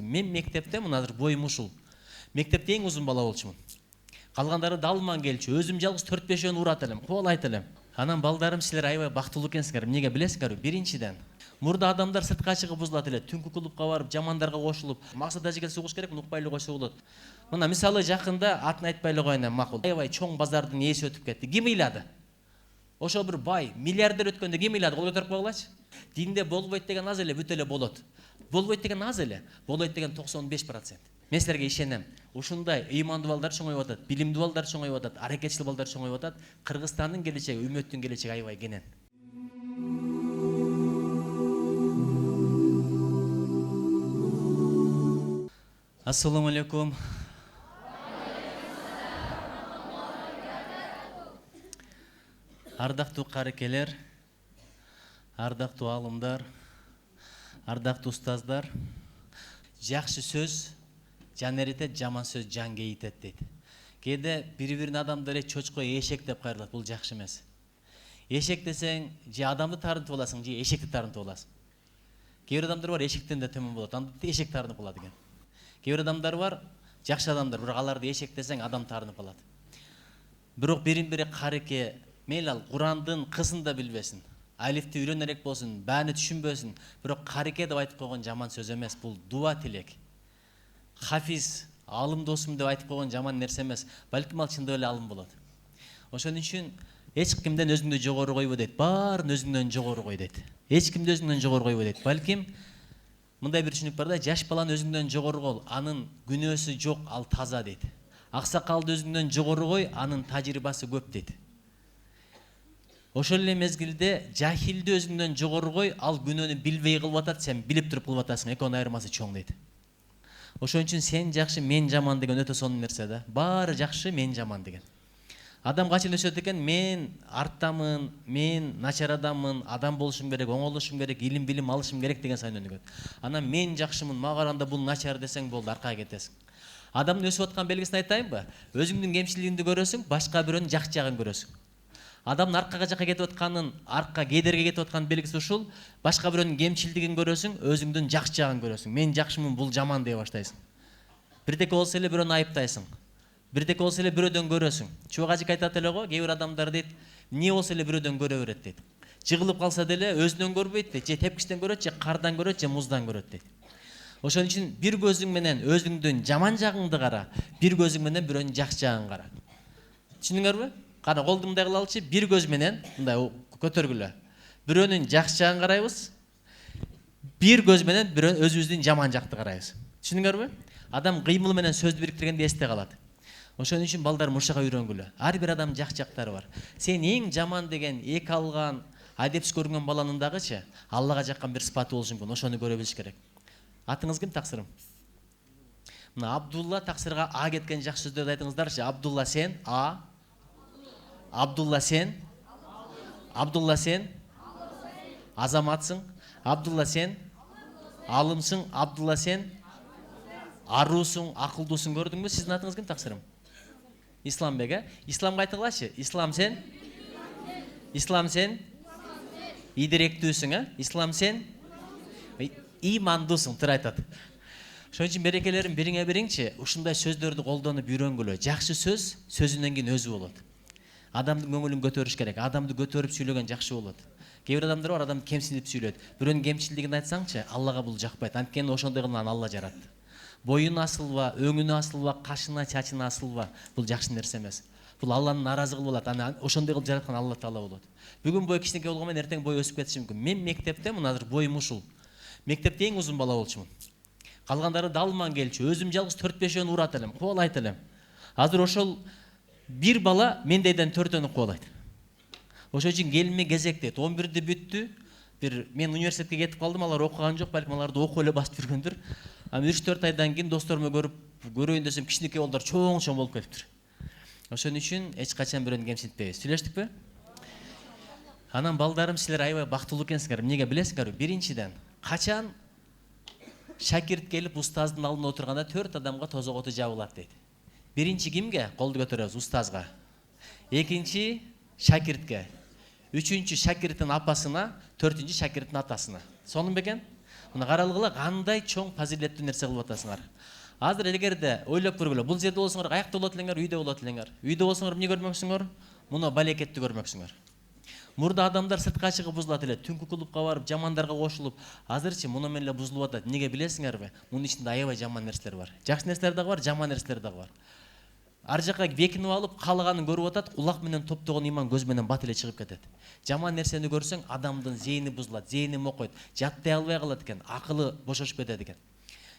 Мен мектепте мына азыр боюм ушул. Мектепте эң узун бала болчумун. Калгандары далман келчү. Өзүм жалгыз 4-5 урат элем, кубалайт элем. Анан балдарым силер аябай бактылуу экенсиңер. Эмнеге билесиңерби? Биринчиден, мурда адамдар сыртка чыгып бузулат эле, түнкү клубка барып, жамандарга кошулуп, максат эже келсе угуш керек, укпай эле койсо болот. Мына мисалы жакында атын айтпай эле коеюн макул. Аябай чоң базардын ээси өтүп кетти. Ким ыйлады? Ошо бир бай, миллиардер өткөндө ким ыйлады? Кол көтөрүп койгулачы. Динде болбойт деген аз эле, бүт эле болот. Болбойт деген аз эле, болот деген 95%. Мен силерге ишенем. Ушундай ыймандуу балдар чоңоюп атат, билимдүү балдар чоңоюп атат, аракетчил балдар чоңоюп атат. Кыргызстандын келечеги, үммөттүн келечеги аябай кенен. Ассаламу алейкум. Ардактуу карекелер, ардактуу алымдар, ардактуу устаздар. Жакшы сөз жан эритет, жаман сөз жан кейитет дейт. Кээде бири-бирин адамдар чочко, эшек деп кайрылат. Бул жакшы эмес. Эшек десең, же адамды таарынтып аласың, же эшекти таарынтып аласың. Кээ бир адамдар бар, эшектен да төмөн болот. Анда эшек таарынып алат экен. Кээ бир адамдар бар, жакшы адамдар, бирок аларды эшек десең, адам таарынып алат. Бирок бирин-бири кареке, мейли ал Курандын кызын да билбесин, алифти үйрөнерек болсун, бааны түшүнбөсүн, бирок кареке деп айтып койгон жаман сөз эмес, бул дуа тилек. Хафиз, алым досум деп айтып койгон жаман нерсе эмес, балким ал чындап эле алым болот. Ошон үчүн эч кимден өзүңдү жогору койбо дейт, баарын өзүңдөн жогору кой дейт. Эч кимди өзүңдөн жогору койбо дейт. Балким мындай бир түшүнүк бар да, жаш баланы өзүңдөн жогору кол, анын күнөөсү жок, ал таза дейт. Аксакалды өзүңдөн жогору кой, анын тажрыйбасы көп дейт. Ошол эле мезгилде жахилди өзүңдөн жогору кой, ал күнөөнү билбей кылып атат, сен билип туруп кылып атасың. Экөөнүн айырмасы чоң дейт. Ошон үчүн сен жакшы, мен жаман деген өтө сонун нерсе да. Баары жакшы, мен жаман деген. Адам качан өсөт экен? Мен арттамын, мен начар адаммын, адам болушум керек, оңолушум керек, илим билим алышым керек деген сайын өнүгөт. Анан мен жакшымын, мага караганда бул начар десең болду, аркага кетесиң. Адамдын өсүп аткан белгисин айтайынбы? Өзүңдүн кемчилигиңди көрөсүң, башка бирөөнүн жакшы жагын көрөсүң. Адамдын аркага жакка кетип атканын, арка кедерге кетип атканын белгиси ушул. Башка бирөөнүн кемчилигин көрөсүң, өзүңдүн жакшы жагын көрөсүң. Мен жакшымын, бул жаман дей баштайсың. Бирдеке болсо эле бирөөнү айыптайсың. Бирдеке болсо эле бирөөдөн көрөсүң. Чубак ажык айтат эле го, кээ бир адамдар дейт, эмне болсо эле бирөөдөн көрө берет дейт. Жыгылып калса деле өзүнөн көрбөйт дейт, же тепкичтен көрөт, же кардан көрөт, же муздан көрөт дейт. Ошон үчүн бир көзүң менен өзүңдүн жаман жагыңды кара, бир көзүң менен бирөөнүн жакшы жагын кара. Түшүндүңөрбү? Кана колду мындай кылалычы, бир көз менен мындай көтөргүлө. Бирөөнүн жакшы жагын карайбыз. Бир көз менен бирөөнүн өзүбүздүн жаман жакты карайбыз. Түшүндүңөрбү? Адам кыймыл менен сөздү бириктиргенде эсте калат. Ошон үчүн балдар муршага үйрөнгүлө. Ар бир адамдын жакшы жактары бар. Сен эң жаман деген, эки алган, адепсиз көрүнгөн баланын дагычы Аллага жаккан бир сыпаты болушу мүмкүн. Ошону көрө билиш керек. Атыңыз ким, таксырым? Мына Абдулла, таксырга А кеткен жакшы сөздөрдү айтыңыздарчы. Абдулла сен, А. Абдулла сен. Абдулла сен. Азаматсың. Абдулла сен. Алымсың. Абдулла сен. Аруусуң, акылдуусуң. Көрдүңбү? Сиздин атыңыз ким, таксырым? Исламбек, э? Исламга айтыңлачы. Ислам сен. Ислам сен. Идиректүүсүң, э? Ислам сен. Имандуусуң, тура айтат. Ошон үчүн берекелерим, бириңе бириңчи ушундай сөздөрдү колдонуп үйрөнгүлө. Жакшы сөз сөзүнөн кийин өзү болот. Адамдын көңүлүн көтөрүш керек. Адамды көтөрүп сүйлөгөн жакшы болот. Кээ бир адамдар бар, адамды кемсинтип сүйлөйт. Бирөөнүн кемчилигин айтсаңчы, Аллага бул жакпайт. Анткени ошондой кылган Алла жаратты. Боюна асылба, өңүнө асылба, кашына, чачына асылба. Бул жакшы нерсе эмес. Бул Алланы наразы кылып алат. Аны ошондой кылып жараткан Алла Таала болот. Бүгүн бой кичинекей болгон менен эртең бой өсүп кетиши мүмкүн. Мен мектепте мына азыр боюм ушул. Мектепте эң узун бала болчумун. Калгандары далман келчү. Өзүм жалгыз 4-5 урат элем, кубалайт элем. Азыр ошол бир бала мендейден 4 кубалайт. Ошон үчүн келиме кезектейт. 11-ди бүттү. Мен университетке кетип калдым, алар окуган жок, балким аларды окуп эле басып жүргөндүр. 3-4 айдан кийин досторумду көрөйүн десем, кичинекей балдар чоң болуп кетиптир. Ошон үчүн эч качан бирөөнү кемсинтпейбиз. Сүйлөштүкпү? Анан балдарым, силер аябай бактылуу экенсиңер. Эмнеге билесиңерби? Биринчиден, качан шакирт келип устаздын алдына отурганда 4 адамга тозоготу жабылат дейт. Биринчи кимге? Колду көтөрөбүз, устазга. Экинчи шакиртке. Үчүнчү шакирттин апасына, 4-шакирттин атасына. Сонун бекен? Мына каралгыла кандай чоң фазилеттүү нерсе кылып атасыңар. Азыр эгерде ойлоп көргүлө, бул жерде болсоңор каякта болот элеңер, үйдө болот элеңер. Үйдө болсоңор эмне көрмөксүңөр? Муну балекетти көрмөксүңөр. Мурда адамдар сыртка чыгып бузулат эле, түнкү клубка барып, жамандарга кошулуп, азырчы муну менен эле бузулуп атат. Эмнеге билесиңерби? Мунун ичинде аябай жаман нерселер бар. Жакшы нерселер дагы бар, жаман нерселер дагы бар. Ар жакка бекинип алып, каалаганын көрүп атат, кулак менен топтогон иман көз менен бат эле чыгып кетет. Жаман нерсени көрсөң, адамдын зейни бузулат, зейни мокойт, жаттай албай калат экен, акылы бошошуп кетет экен.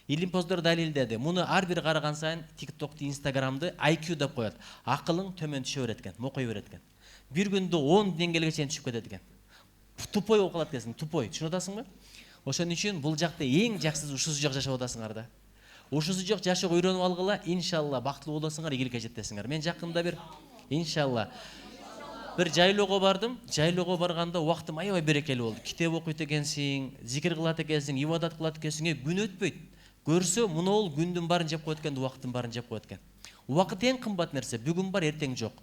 Илимпоздор далилдеди. Муну ар бир караган сайын TikTok'ты, Instagram'ды IQ деп коет. Акылың төмөн түшө берет экен, мокой берет экен. Bir günde 10 деңгээлге чейин түшүп кетет экен. Тупой болуп калат экенсиң, тупой. Түшүнүп атасыңбы? Ошон үчүн бул жакта эң жакшысы ушусу жак жашап атасыңар да. Ушусу жак жашоого үйрөнүп алгыла, иншалла бактылуу болосуңар, ийгиликке жетесиңер. Мен жакында бир иншалла bir жайлоого бардым. Жайлоого барганда убактым аябай берекелүү болду. Китеп окуйт экенсиң, зикир кылат экенсиң, ибадат кылат экенсиң, күн өтпөйт. Көрсө, мунул күндүн баарын жеп коет экен, убакыттын баарын жеп коет экен. Убакыт эң кымбат нерсе. Бүгүн бар, эртең жок.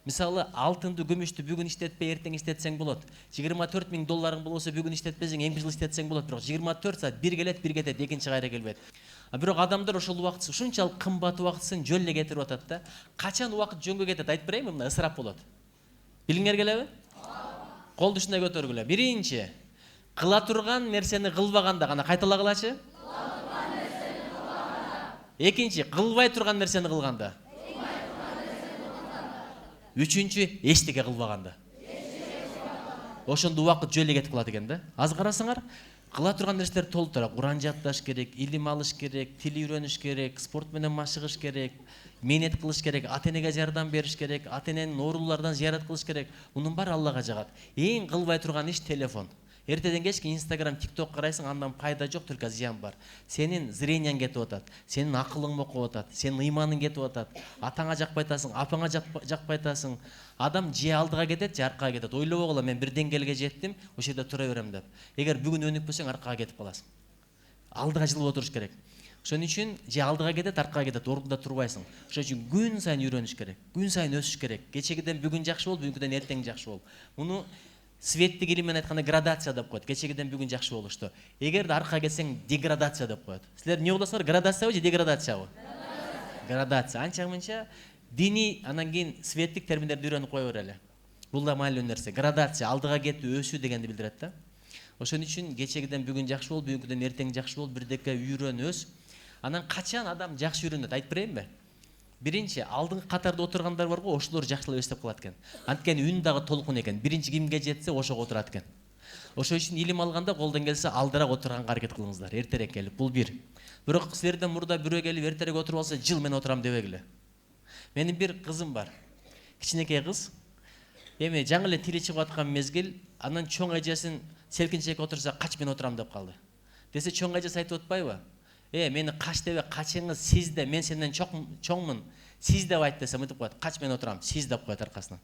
Мисалы, алтынды, күмүштү бүгүн иштетпей, эртең иштетсең болот. 24.000 долларың болсо, бүгүн иштетпесең, эң бир жыл иштетсең болот. Бирок 24 саат бир келет, бир кетет, экинчи кайра келбейт. Бирок адамдар ошол убакытты ушунчалык кымбат убактысын жөн эле кетирип атат да. Качан убакыт жөнгө кетет айтып берейинби, мына ысырап болот. Билиңер келеби? Колду ушундай көтөргүлө. Биринчи, кыла турган нерсени кылбаганда гана кайталагылачы? Экинчи, кылбай турган нерсени кылганда. Үчүнчү, эчтеке кылбаганда. Ошондо убакыт жөн эле кетип калат экен да. Азыр карасаңар, кыла турган нерселер толтура. Куран жатташ керек, илим алыш керек, тил үйрөнүш керек, спорт менен машыгыш керек, мээнет кылыш керек, ата-энеге жардам бериш керек, ата-эненин оорулардан зыярат кылыш керек. Мунун баары Аллага жагат. Эң кылбай турган иш телефон. Эртеден кечке Instagram, TikTok карайсың, андан пайда жок, только зыян бар. Сенин зренияң кетип атат, сенин акылың мокоп атат, сенин ыйманың кетип атат. Атаңа жакпай атасың, апаңа жакпай атасың. Адам же алдыга кетет, же аркага кетет. Ойлобогула, мен бир деңгээлге жеттим, ошол жерде тура берем деп. Эгер бүгүн өнүкпөсөң, аркага кетип каласың. Алдыга жылып отуруш керек. Ошон үчүн же алдыга кетет, аркага кетет, ордунда турбайсың. Ошон үчүн күн сайын үйрөнүш керек, күн сайын өсүш керек. Кечегиден бүгүн жакшы бол, бүгүнкүдөн эртең жакшы бол. Муну светтик илим менен айтканда градация деп коет. Кечегиден бүгүн жакшы болушту. Эгерде аркага кетсең, деградация деп коет. Силер эмне кыласыңар? Градациябы же деградациябы? Градация. Анча-мынча диний, анан кийин светтик терминдерди үйрөнүп кое берели. Бул да маанилүү нерсе. Градация, алдыга кетүү, өсүү дегенди билдирет да. Ошон үчүн кечегиден бүгүн жакшы бол, бүгүнкүдөн эртең жакшы бол, бирдеке үйрөн, өс. Анан качан адам жакшы үйрөнөт, айтып берейинби? Биринчи, алдыңкы катарда отургандар бар го, ошолор жакшылап эстеп калат экен. Анткени үн дагы толкун экен. Биринчи кимге жетсе, ошого отурат экен. Ошон үчүн илим алганда колдон келсе алдыраак отурганга аракет кылыңыздар, эртерээк келип. Бул бир. Бирок силерден мурда бирөө келип эртерээк отуруп алса, жыл мен отурам дебегиле. Менин бир кызым бар. Кичинекей кыз. Эми жаңы эле тили чыгып аткан мезгил, анан чоң эжесин селкинчекке отурса, кач мен отурам деп калды. Десе чоң эжеси айтып атпайбы? Мени кач дебе, качыңыз сиз де, мен сенден чоңмун. Сиз деп айт десе, мынтип коет. Кач мен отурам, сиз деп коет аркасынан.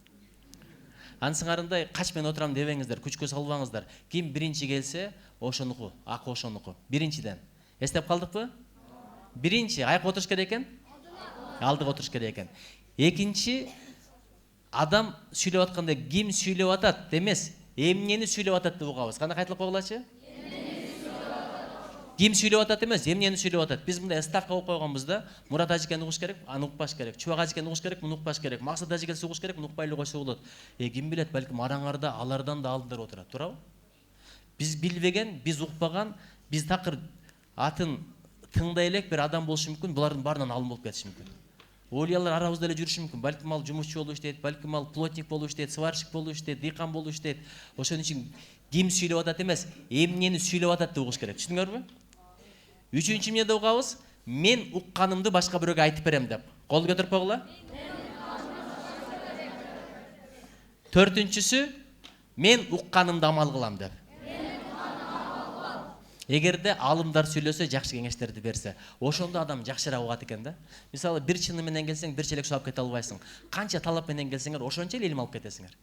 Ансыңарындай кач мен отурам дебеңиздер, күчкө салбаңыздар. Ким биринчи келсе, ошонуку, акы ошонуку. Биринчиден. Эстеп калдыкпы? Биринчи, аяк отуруш керек экен? Алдыга отуруш керек экен. Экинчи, адам сүйлөп атканда ким сүйлөп атат эмес, эмнени сүйлөп атат деп угабыз. Кандай кайталап койгулачы? Ким сүйлөп атат эмес, эмнени сүйлөп атат. Биз мындай ставка коюп койгонбуз да. Мурат ажыкен угуш керек, аны укпаш керек. Чубак ажыкен угуш керек, муну укпаш керек. Максат ажыкен угуш керек, муну укпай эле койсо болот. Ким билет, балким араңарда алардан да алдындар отурат, туурабы? Биз билбеген, биз укпаган, биз такыр атын тыңдай элек бир адам болушу мүмкүн, булардын баарынан алым болуп кетиши мүмкүн. Олиялар арабызда эле жүрүшү мүмкүн. Балким ал жумушчу болуп иштейт, балким ал плотник болуп иштейт, сварщик болуп иштейт, дыйкан болуп иштейт. Ошон үчүн ким сүйлөп атат эмес, эмнени сүйлөп атат деп угуш керек. Түшүндүңөрбү? Үчүнчү эмне деп угабыз? Мен укканымды башка бирөөгө айтып берем деп. Кол көтөрүп койгула. Төртүнчүсү, мен укканымды амал кылам деп. Эгерде алымдар сүйлөсө, жакшы кеңештерди берсе, ошондо адам жакшыраак угат экен да. Мисалы, бир чыны менен келсең, бир челек суу алып кете албайсың. Канча талап менен келсеңер, ошончо эле илим алып кетесиңер.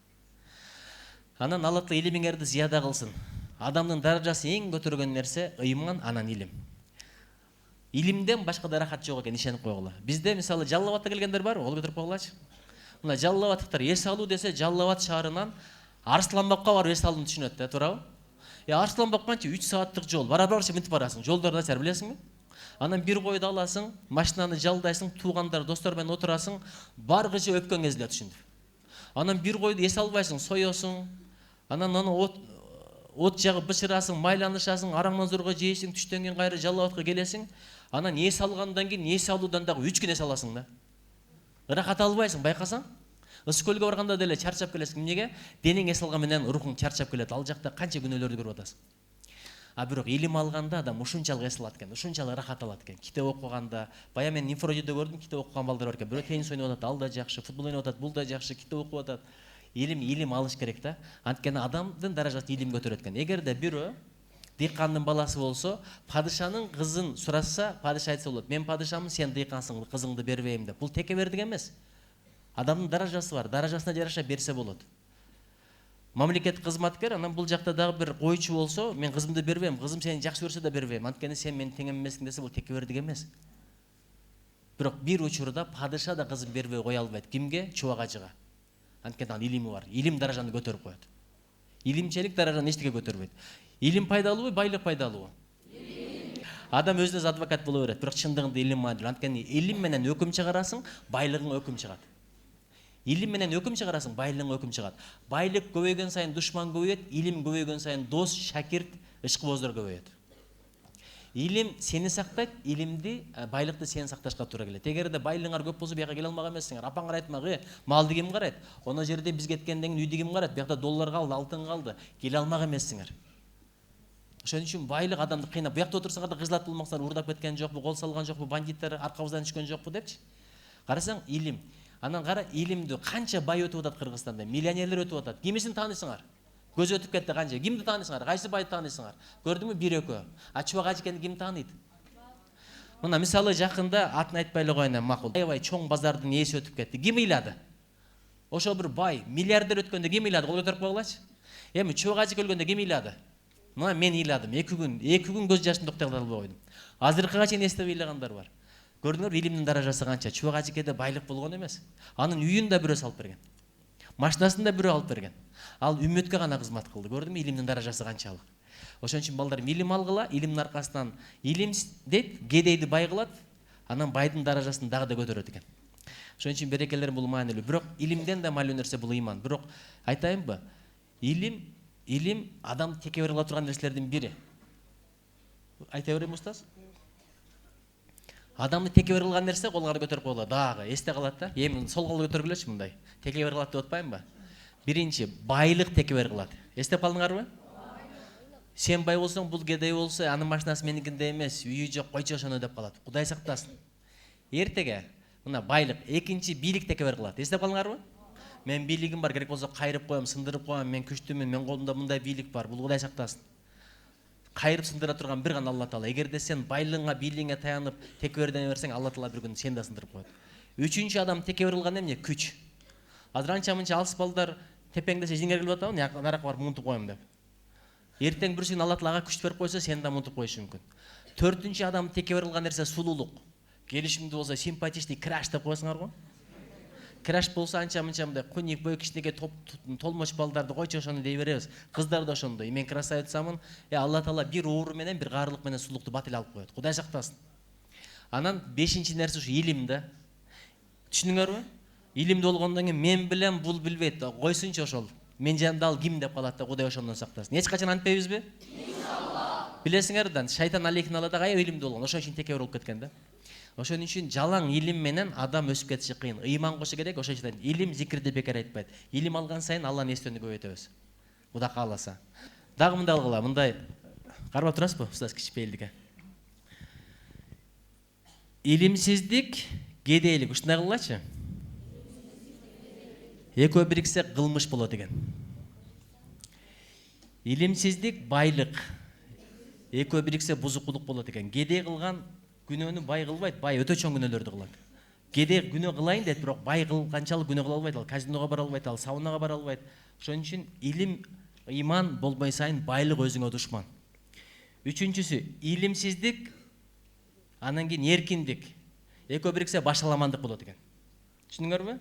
Анан Алла Таала илимиңерди зыяда кылсын. Адамдын даражасы эң көтөргөн нерсе ыйман, анан илим. Илимден башка да рахат жок экен, ишенип койгула. Бизде мисалы Жалал Абадка келгендер барбы? Кол көтөрүп койгулачы. Мына Жалал Абадтыктар эс алуу десе, Жалал Абад шаарынан Арсланбапка барып эс алууну түшүнөт да, туурабы? Арслан бакканчы 3 сааттык жол, бара-барча мынтип барасың, жолдорду ачар, билесиңби? Анан бир койду аласың, машинаны жалдайсың, туугандар, достор менен отурасың, баргыча өпкөн кезилет ушинтип. Анан бир койду эс албайсың, соёсуң. Анан аны от жагып бышырасың, майланышасың, араңдан зорго жейсиң, түштөн кийин кайра жалал абадка келесиң. Анан эс алгандан кийин эс алуудан дагы 3 күн эс аласың да. Ырахат албайсың, байкасаң. Ысык көлгө барганда деле чарчап келесиң. Эмнеге? Денең эс алган менен рухуң чарчап келет. Ал жакта канча күнөөлөрдү көрүп атасың. Бирок илим алганда адам ушунчалык эс алат экен, ушунчалык ырахат алат экен. Китеп окуганда, бая мен инфородиодо көрдүм, китеп окуган балдар бар экен. Бирөө теннис ойноп атат, ал да жакшы, футбол ойноп атат, бул да жакшы, китеп окуп атат. Илим алыш керек да. Анткени адамдын даражасы илим көтөрөт экен. Эгерде бирөө дыйкандын баласы болсо, падышанын кызын сураса, падыша айтса болот: "Мен падышамын, сен дыйкансың, кызыңды бербейм" деп. Бул текебердик эмес. Адамдын даражасы бар, даражасына жараша берсе болот. Мамлекет кызматкер, анан бул жакта дагы бир койчу болсо, мен кызымды бербейм, кызым сени жакшы көрсө да бербейм, анткени сен менин теңем эмесиң десе, бул текебердик эмес. Бирок бир учурда падыша да кызын бербей кое албайт. Кимге? Чубагачыга. Анткени анын илими бар. Илим даражаны көтөрүп коет. Илимчелик даражаны эчтеке көтөрбөйт. Илим пайдалуубу, байлык пайдалуубу? Адам өзүнө адвокат боло берет, бирок чындыгында илим маанилүү. Анткени илим менен өкүм чыгарасың, байлыгың өкүм чыгат. Илим менен өкүм чыгарасың, байлыгың өкүм чыгат. Байлык көбөйгөн сайын душман көбөйөт, илим көбөйгөн сайын дос, шакирт, ышкыбоздор көбөйөт. Илим сени сактайт, илимди, байлыкты сени сакташка туура келет. Эгерде байлыгыңар көп болсо, бияка келе алмак эмессиңер. Апаңар айтмак: "Малды ким карайт? Оно жерде биз кеткенден кийин үйдү ким карайт? Биякта доллар калды, алтын калды." Келе алмак эмессиңер. Ошон үчүн байлык адамды кыйнап, буякта отурсаңар да кыжылат болмоксуңар, урдап кеткен жокпу, кол салган жокпу, бандиттер аркабыздан түшкөн жокпу депчи. Карасаң, илим. Анан кара, илимди канча бай өтүп атат Кыргызстанда, миллионерлер өтүп атат. Кимисин таанысыңар? Көз өтүп кетти канча. Кимди таанысыңар? Кайсы байды таанысыңар? Көрдүңбү, бир экөө. Чубак ажыкенди ким тааныйт? Мына мисалы жакында атын айтпай эле коеюн, макул. Аябай чоң базардын ээси өтүп кетти. Ким ыйлады? Ошо бир бай, миллиардер өткөндө ким ыйлады? Кол көтөрүп койгулачы. Эми чубак ажык өлгөндө ким ыйлады? Мына мен ыйладым. 2 күн көз жашын токтой албай койдум. Азыркыга чейин эстеп ыйлагандар бар. Көрдүңөр, илимдин даражасы канча? Чубак ажыкеде байлык болгон эмес. Анын үйүн да бирөө салып берген. Машинасын да бирөө алып берген. Ал үммөткө гана кызмат кылды. Көрдүңбү, илимдин даражасы канчалык? Ошон үчүн балдарым, илим алгыла, илимдин аркасынан илим дейт, кедейди бай кылат, анан байдын даражасын дагы да көтөрөт экен. Ошон үчүн берекелерим бул маанилүү. Бирок илимден да маанилүү нерсе бул ыйман. Бирок айтайынбы? Илим адам текебер кыла турган нерселердин бири. Айта берейинби устаз? Адамды текебер кылган нерсе колгарды көтөрүп койгула, дагы эсте калат да. Эми сол колду көтөргүлөчү мындай. Текебер кылат деп атпаймынбы? Биринчи, байлык текебер кылат. Эстеп калдыңарбы? Сен бай болсоң, бул кедей болсо, анын машинасы меникинде эмес, үйү жок, койчу ошону деп калат. Кудай сактасын. Эртеге мына байлык, экинчи бийлик текебер кылат. Эстеп калдыңарбы? Мен бийлигим бар, керек болсо кайрып коем, сындырып коем, мен күчтүмүн, мен колумда мындай бийлик бар. Бул Кудай сактасын. Кайрып сындыра турган бир гана Алла Таала. Эгерде сен байлыгыңа, бийлигиңе таянып текебердене берсең, Алла Таала бир күн сени да сындырып коет. Үчүнчү адам текебер кылган эмне? Күч. Азыр анча-мынча алыс балдар тепеңдесе жиңер келип атабы, наракка барып мунтуп коем деп. Эртең бүрсүн Алла Таалага күч берип койсо, сен да мунтуп коюшу мүмкүн. Төртүнчү адам текебер кылган нерсе сулуулук. Келишимдүү болсо, симпатичный краш деп коесуңар го. Краш болсо анча-мынча мындай куник бой кичинекей толмоч балдарды койчу ошону дей беребиз. Кыздар да ошондой. Мен красавицамын. Алла Таала бир ууру менен, бир каарылык менен сулуулукту бат эле алып коет. Кудай сактасын. Анан бешинчи нерсе ушу илим да. Түшүндүңөрбү? Илимди болгондон кийин мен билем, бул билбейт. Койсунчу ошол. Мен жанымда ал ким деп калат да, Кудай ошондон сактасын. Эч качан антпайбызбы? Иншалла. Билесиңер, шайтан алейхин алада кая илимди болгон. Ошон үчүн текебер болуп кеткен да. Ошон үчүн жалаң илим менен адам өсүп кетиши кыйын. Ыйман кошу керек. Ошон үчүн илим зикирди бекер айтпайт. Илим алган сайын Алланын эстөөнү көбөйтөбүз. Кудай кааласа. Дагы мындай алгыла, мындай карап турасызбы, устаз, кичипейилдикке. Илимсиздик, кедейлик, ушундай кылгылачы. Экөө бириксе кылмыш болот экен. Илимсиздик, байлык. Экөө бириксе бузукулук болот экен. Кедей кылган күнөөнү бай кылбайт, бай өтө чоң күнөөлөрдү кылат. Кедей күнөө кылайын дейт, бирок бай кылганчалык күнөө кыла албайт, ал казиного бара албайт, ал саунага бара албайт. Ошон үчүн илим, ыйман болбой сайын байлык өзүңө душман. Үчүнчүсү илимсиздик, анан кийин эркиндик. Экөө бириксе башаламандык болот экен. Түшүндүңөрбү?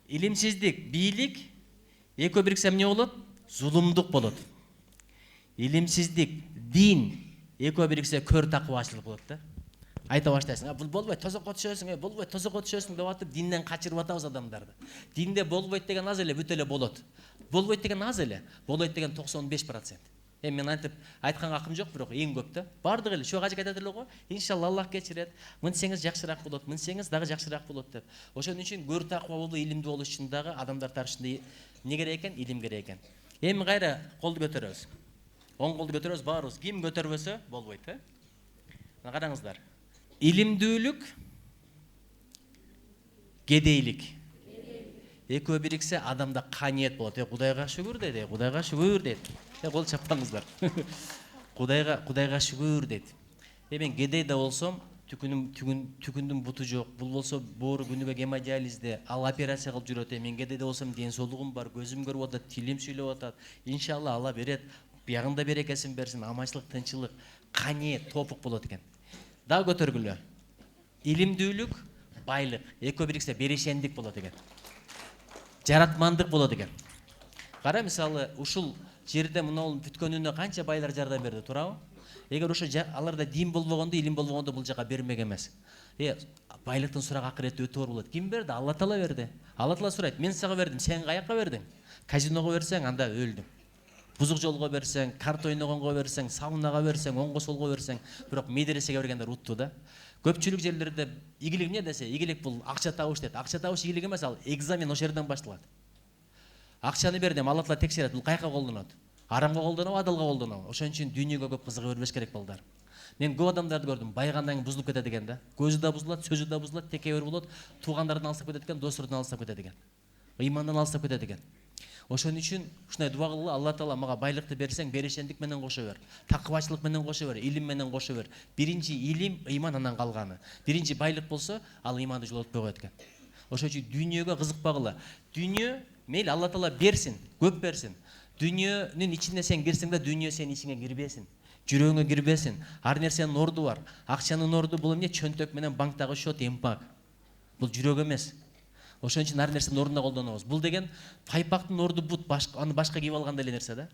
Илимсиздик, бийлик, экөө бириксе эмне болот? Зулумдук болот. илимсиздик, дин экөө бириксе көр такыбачылык болот да. Айта баштайсың, бул болбойт, тозокко түшөсүң, болбойт, тозокко түшөсүң деп атып динден качырып атабыз адамдарды. Динде болбойт деген аз эле, бүт эле болот. Болбойт деген аз эле, болот деген 95%. Мен айтып айтканга акым жок, бирок эң көп да. Бардык эле шуга ажык айтат эле го. Иншалла Аллах кечирет. Мынсеңиз жакшыраак болот, мынсеңиз дагы жакшыраак болот деп. Ошон үчүн көр таква болуу, илимдүү болуш үчүн дагы адамдар тарышында не керек экен? Илим керек экен. Эми кайра колду көтөрөбүз. Оң колду көтөрөбүз баарыбыз. Ким көтөрбөсө болбойт, караңыздар. Илимдүүлүк, кедейлик. Экөө бириксе адамда каниет болот. Кудайга шүгүр дейт, Кудайга шүгүр дейт. Кол чаппаңыздар. Кудайга шүгүр дейт. Мен кедей да болсом, түкүндүн буту жок. Бул болсо боору күнүгө гемодиализде, ал операция кылып жүрөт. Мен кедей да болсом, ден соолугум бар, көзүм көрүп атат, тилим сүйлөп атат. Иншалла Алла берет. Биягында берекесин берсин, аманчылык, тынчылык, каниет, топук болот экен. Дагы көтөргүлө. Илимдүүлүк, байлык, экөө бириксе берешендик болот экен. Жаратмандык болот экен. Кара, мисалы, ушул жерде мынау бүткөнүнө канча байлар жардам берди, туурабы? Эгер ошо аларда дин болбогондо, илим болбогондо бул жака бермек эмес. Байлыктын сурак акырети өтө оор болот. Ким берди? Алла Таала берди. Алла Таала сурайт: "Мен сага бердим, сен каяка бердиң?" Казиного берсең, анда өлдүң. Бузук жолго берсең, карта ойногонго берсең, саунага берсең, оңго солго берсең, бирок медресеге бергендер утту да. Көпчүлүк жерлерде игилик эмне десе, игилик бул акча табыш дейт. Акча табыш игилик эмес, ал экзамен ошол жерден башталат. Акчаны бердим, Алла Таала текшерет, бул каяка колдонот? Арамга колдонобу, адалга колдонобу? Ошон үчүн дүйнөгө көп кызыга бербеш керек балдар. Мен көп адамдарды көрдүм, байгандан кийин бузулуп кетет экен да. Көзү да бузулат, сөзү да бузулат, текебер болот, туугандардан алыстап кетет экен, достордон алыстап кетет экен. Ыймандан алыстап кетет экен. Ошон үчүн ушундай дуа кылгыла: Алла Таала мага байлыкты берсең, берешендик менен кошо бер, такыбачылык менен кошо бер, илим менен кошо бер. Биринчи илим, ыйман, анан калганы. Биринчи байлык болсо, ал ыйманды жолотпой коет экен. Ошон үчүн дүйнөгө кызыкпагыла. Дүйнө мейли Алла Таала берсин, көп берсин. Дүйнөнүн ичине сен кирсең да, дүйнө сенин ичиңе кирбесин. Жүрөгүңө кирбесин. Ар нерсенин орду бар. Акчанын орду бул эмне? Чөнтөк менен банктагы счет, эмпак. Бул жүрөк эмес. Ошон үчүн ар нерсени ордуна колдонобуз. Бул деген пайпактын орду бут, аны башка кийип алган эле нерсе да.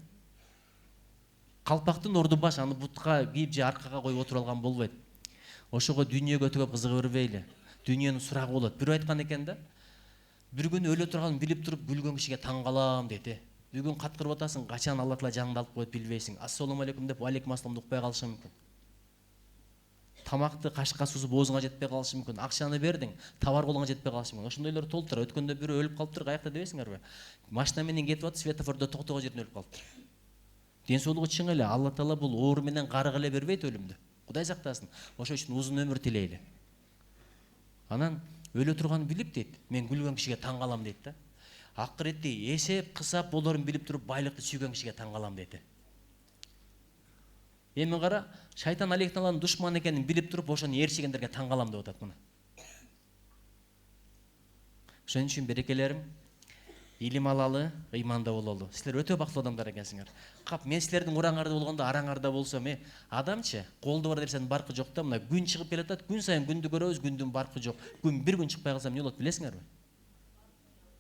Калпактын орду баш, аны бутка кийип же аркага коюп отуруп алган болбойт. Ошого дүйнөгө өтө көп кызыга бербейли. Дүйнөнүн сурагы болот. Бирөө айткан экен да. Бир күнү өлө турганын билип туруп күлгөн кишиге таң калам дейт. Бир күн каткырып атасың, качан Алла Таала жаныңды алып коет билбейсиң. Ассалому алейкум деп алейкум ассалам укпай калышы мүмкүн. Тамакты кашыкка сузуп оозуңа жетпей калышы мүмкүн. Акчаны бердиң, товар колуңа жетпей калышы мүмкүн. Ошондойлор толтура. Өткөндө бирөө өлүп калыптыр, каякта дебейсиңерби? Машина менен кетип атып, светофордо токтогон жерден өлүп калыптыр. Ден соолугу чың эле. Алла Таала бул оор менен карык эле бербейт өлүмдү. Кудай сактасын. Ошон үчүн узун өмүр тилейли. Анан өлө турганын билип дейт. Мен күлгөн кишиге таң калам дейт да. Акыретти эсеп, кысап болорун билип туруп байлыкты сүйгөн кишиге таң калам дейт. Эми кара, шайтан Алейх Тааланын душманы экенин билип туруп, ошону ээрчигендерге таң калам деп атат мына. Ошон үчүн берекелерим, илим алалы, ыйманда бололу. Силер өтө бактылуу адамдар экенсиңер. Кап, мен силердин ураңарда болгондо, араңарда болсом, адамчы колду бар нерсенин баркы жок да, мына күн чыгып келатат, күн сайын күндү көрөбүз, күндүн баркы жок. Күн бир күн чыкпай калса эмне болот билесиңерби?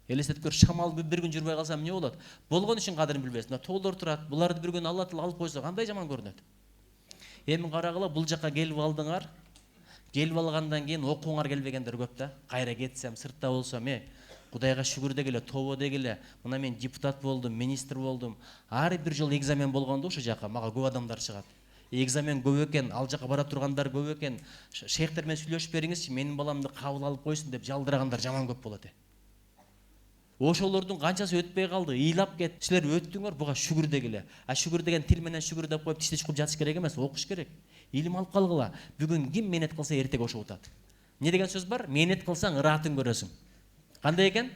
Элестетип көр, шамал бир күн жүрбөй калса эмне болот? Болгон үчүн кадырын билбейсиң. Тоолор турат, буларды бир күн Алла Таала алып койсо, кандай жаман көрүнөт? Эми карагыла, бул жака келип алдыңар. Келип алгандан кийин окууңар келбегендер көп да. Кайра кетсем, сыртта болсом, Кудайга шүгүр дегиле, тобо дегиле. Мына мен депутат болдум, министр болдум. Ар бир жолу экзамен болгондо ошо жака мага көп адамдар чыгат. Экзамен көп экен, ал жака бара тургандар көп экен. Шейхтер менен сүйлөшүп бериңизчи, менин баламды кабыл алып койсун деп жалдырагандар жаман көп болот. Ошолордун канчасы өтпөй калды, ыйлап кетти. Силер өттүңөр, буга шүгүр дегиле. Шүгүр деген тил менен шүгүр деп коюп тишти чукуп жатыш керек эмес, окуш керек. Илим алып калгыла. Бүгүн ким менет кылса, эртеге ошо утат. Не деген сөз бар? Менет кылсаң ыраатын көрөсүң. Кандай экен?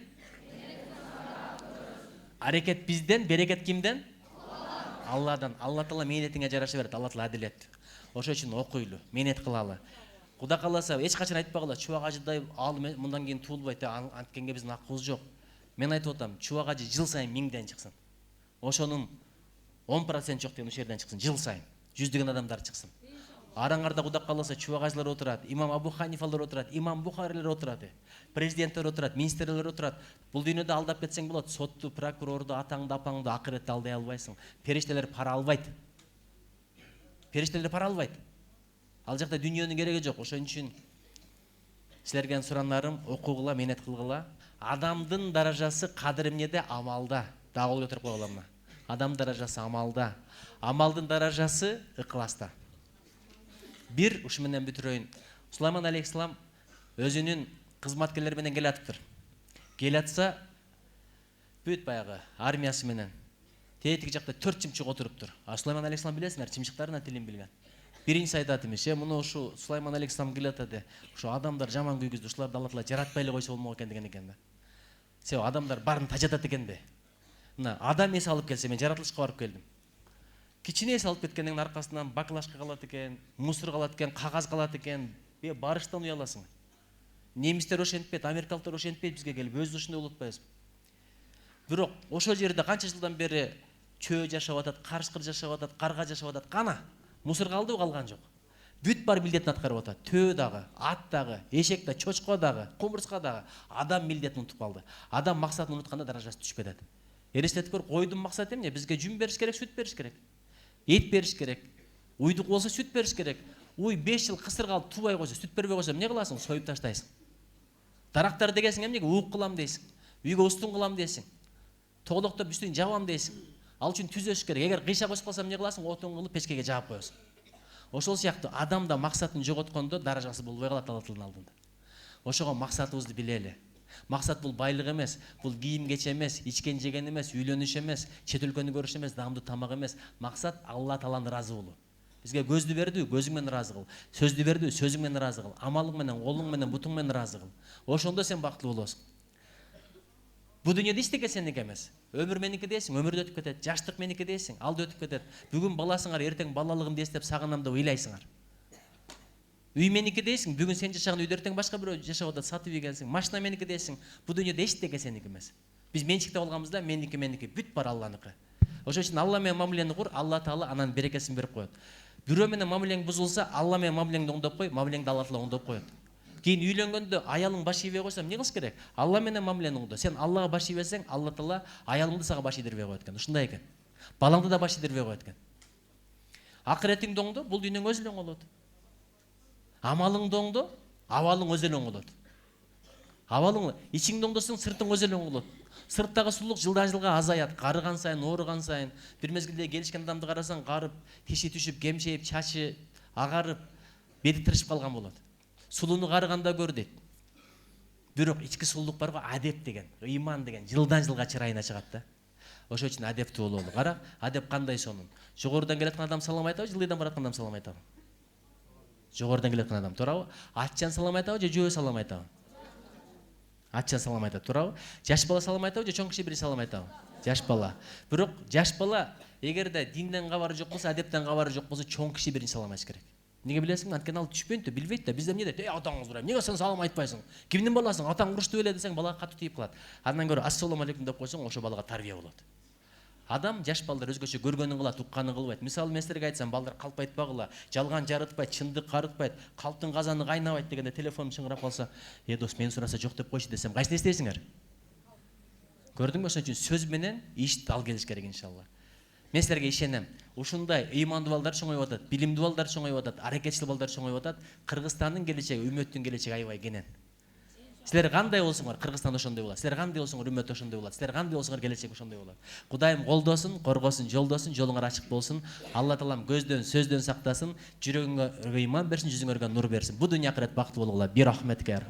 Аракет бизден, берекет кимден? Алладан. Алла Таала менетиңе жараша берет. Алла Таала адилет. Ошон үчүн окуйлу, менет кылалы. Кудай кааласа, эч качан айтпагыла, чубак ажыдай ал мындан кийин туулбайт, анткенге биздин акыбыз жок. Мен айтып атам, чубак ажы жыл сайын 1000ден чыксын. Ошонун 10% жок деген ошол жерден чыксын, жыл сайын. Жүздөгөн адамдар чыксын. Араңарда Кудай кааласа чубак ажылар отурат, имам Абу Ханифалар отурат, имам Бухарилер отурат, президенттер отурат, министрлер отурат. Бул дүйнөдө алдап кетсең болот, сотту, прокурорду, атаңды, апаңды, акыретте алдай албайсың. Периштелер пара албайт. Периштелер пара албайт. Ал жакта дүйнөнүн кереги жок. Ошон үчүн силерге суранарым, окугула, менет кылгыла. Адамдын даражасы кадыр эмнеде? Амалда. Дагы ой отуруп койгула мына. Адам даражасы амалда. Амалдын даражасы ыкласта. Бир ушу менен бүтүрөйүн. Сулайман алейхиссалам өзүнүн кызматкерлери менен келатыптыр. Келатса бүт баягы армиясы менен тетиги жакта 4 чымчык отуруптур. Сулайман алейхиссалам билесиңер, чымчыктардын тилин билген. Биринчи айтат эмес, муну ушу Сулайман алейхиссалам келатады. Ушу адамдар жаман күйгүздү, ушуларды Алла Таала жаратпай эле койсо болмок экен деген экен да. Себеби адамдар баарын тажатат экен да. Мына адам эс алып келсе, мен жаратылышка барып келдим. Кичине эс алып кеткендин аркасынан баклажка калат экен, мусор калат экен, кагаз калат экен. Барыштан уяласың. Немистер ошентпейт, америкалыктар ошентпейт бизге келип, өзүбүз ушундай болуп атпайбызбы? Бирок ошол жерде канча жылдан бери чөө жашап атат, карышкыр жашап атат, карга жашап атат. Кана мусор калдыбы? Калган жок. Бүт бар милдетин аткарып атат. Төө дагы, ат дагы, эшек да, чочко дагы, кумурска дагы. Адам милдетин унутуп калды. Адам максатын унутканда даражасы түшүп кетет. Элестетип көр, койдун максаты эмне? Бизге жүн бериш керек, сүт бериш керек. Эт бериш керек. Уйдук болсо сүт бериш керек. Уй 5 жыл кысыр калып тубай койсо, сүт бербей койсо эмне кыласың? Союп таштайсың. Дарактар дегесиң эмнеге? Уук кылам дейсиң. Үйгө устун кылам дейсиң. Тоголоктоп үстүн жабам дейсиң. Ал үчүн түзөш керек. Эгер кыйша косуп калса эмне кыласың? Отун кылып печкеге жаап коесуң. Ошол сыяктуу адам да максатын жоготкондо даражасы болбой калат Алла Тааланын алдында. Ошого максатыбызды билели. Максат бул байлык эмес, бул кийим кече эмес, ичкен жеген эмес, үйлөнүш эмес, чет өлкөнү көрүш эмес, даамдуу тамак эмес. Максат Алла Тааланы ыраазы болуу. Бизге көздү берди, көзүң менен ыраазы кыл. Сөздү берди, сөзүң менен ыраазы кыл. Амалың менен, колуң менен, бутуң менен ыраазы кыл. Ошондо сен бактылуу болосуң. Бу дүйнөдө эчтеке сеники эмес. Өмүр меники дейсиң, өмүр да өтүп кетет. Жаштык меники дейсиң, ал да өтүп кетет. Бүгүн баласыңар, эртең балалыгымды эстеп сагынам деп ыйлайсыңар. Үй меники дейсиң, бүгүн сен жашаган үйдө эртең башка бирөө жашап атат, сатып ийгенсиң. Машина меники дейсиң, бу дүйнөдө эчтеке сеники эмес. Биз менчиктеп алганбыз да, меники, бүт бар Алланыкы. Ошон үчүн Алла менен мамилени кур, Алла Таала анан берекесин берип коет. Бирөө менен мамилең бузулса, Алла менен мамилеңди оңдоп кой, мамилеңди Алла Таала оңдоп коет. Кийин үйлөнгөндө аялың баш ийбей койсо эмне кылыш керек? Алла менен мамилени оңдо. Сен Аллага баш ийбесең, Алла Таала аялыңды сага баш ийдирбей коет экен. Ушундай экен. Балаңды да баш ийдирбей коет экен. Акыретиңди оңдо, бул дүйнөң өзү эле оңолот. Амалыңды оңдо, абалың өзү эле оңолот. Абалың, ичиңди оңдосоң, сыртың өзү эле оңолот. Сырттагы сулук жылдан жылга азаят, карыган сайын, ооруган сайын. Бир мезгилде келишкен адамды карасаң, карып, тиши түшүп, кемшейип, чачы агарып, бети тырышып калган болот. Сулууну карыганда көр дейт. Бирок ички сулуулук бар го, адеп деген, ыйман деген жылдан жылга чырайына чыгат да. Ошон үчүн адептүү бололу. Кара, адеп кандай сонун. Жогорудан келаткан адам салам айтабы, жылыйдан бараткан адам салам айтабы? Жогорудан келаткан адам, туурабы? Атчан салам айтабы же жөө салам айтабы? Атчан салам айтат, туурабы? Жаш бала салам айтабы же чоң киши бир салам айтабы? Жаш бала. Бирок жаш бала эгерде динден кабары жок болсо, адептен кабары жок болсо, чоң киши биринчи салам айтыш керек. Неге билесиңби? Анткени ал түшпөйт да, билбейт да. Бизде эмне дейт? Атаңыз урайм. Неге сен салам айтпайсың? Кимдин баласың? Атаң урушту беле десең, бала катуу тийип калат. Андан көрө ассалому алейкум деп койсоң, ошо балага тарбия болот. Адам жаш балдар өзгөчө көргөнүн кылат, укканын кылбайт. Мисалы мен силерге айтсам, балдар калп айтпагыла, жалган жарытпайт, чындык карытпайт, калптын казаны кайнабайт дегенде телефонум чыңырап калса, дос мени сураса жок деп койчу десем, кайсыны эстейсиңер? Көрдүңбү? Ошон үчүн сөз менен иш дал келиш керек иншалла. Мен силерге ишенем. Ушундай ыймандуу балдар чоңоюп атат, билимдүү балдар чоңоюп атат, аракетчил балдар чоңоюп атат. Кыргызстандын келечеги, үммөттүн келечеги аябай кенен. Силер кандай болсоңор, Кыргызстан ошондой болот. Силер кандай болсоңор, үммөт ошондой болот. Силер кандай болсоңор, келечек ошондой болот. Кудайым колдосун, коргосун, жолдосун, жолуңар ачык болсун. Алла Таалам көздөн, сөздөн сактасын, жүрөгүңө ыйман берсин, жүзүңөргө нур берсин. Бу дүйнө акырет бактылуу болгула. Бир рахметке.